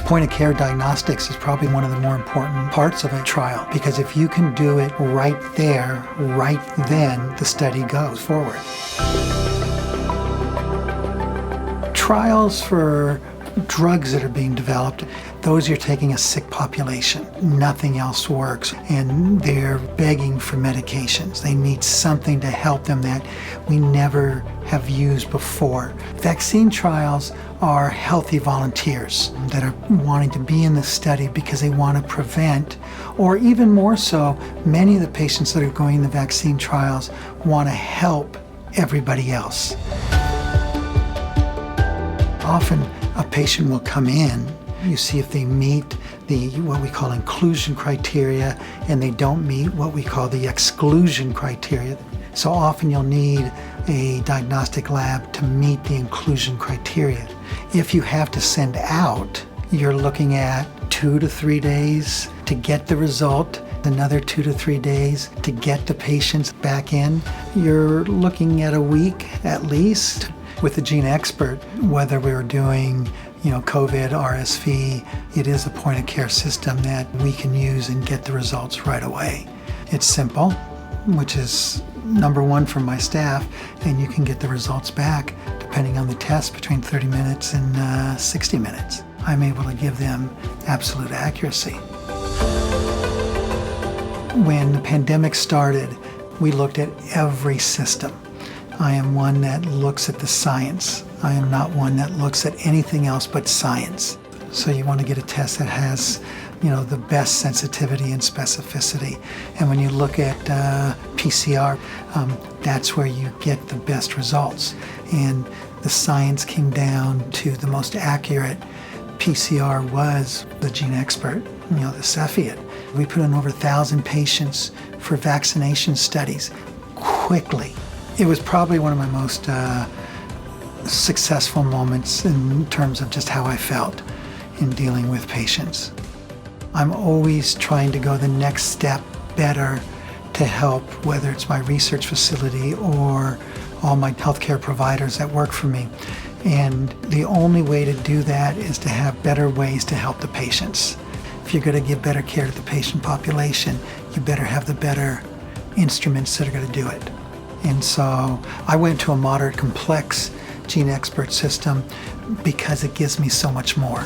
Point-of-care diagnostics is probably one of the more important parts of a trial, because if you can do it right there, right then, the study goes forward. Trials for drugs that are being developed, those you're taking a sick population. Nothing else works, and they're begging for medications. They need something to help them that we never have used before. Vaccine trials are healthy volunteers that are wanting to be in the study because they want to prevent, or even more so, many of the patients that are going in the vaccine trials want to help everybody else. Often a patient will come in, you see if they meet the what we call inclusion criteria, and they don't meet what we call the exclusion criteria. So often you'll need a diagnostic lab to meet the inclusion criteria. If you have to send out, you're looking at 2 to 3 days to get the result, another 2 to 3 days to get the patients back in. You're looking at a week at least. With the gene expert, whether we're doing COVID, RSV, it is a point-of-care system that we can use and get the results right away. It's simple, which is number one for my staff, and you can get the results back, depending on the test, between 30 minutes and 60 minutes. I'm able to give them absolute accuracy. When the pandemic started, we looked at every system. I am one that looks at the science. I am not one that looks at anything else but science. So you want to get a test that has, the best sensitivity and specificity. And when you look at PCR, that's where you get the best results. And the science came down to the most accurate PCR was the gene expert, the Cepheid. We put in over 1,000 patients for vaccination studies quickly. It was probably one of my most successful moments in terms of just how I felt in dealing with patients. I'm always trying to go the next step better to help, whether it's my research facility or all my healthcare providers that work for me. And the only way to do that is to have better ways to help the patients. If you're going to give better care to the patient population, you better have the better instruments that are going to do it. And so I went to a moderate complex gene expert system because it gives me so much more.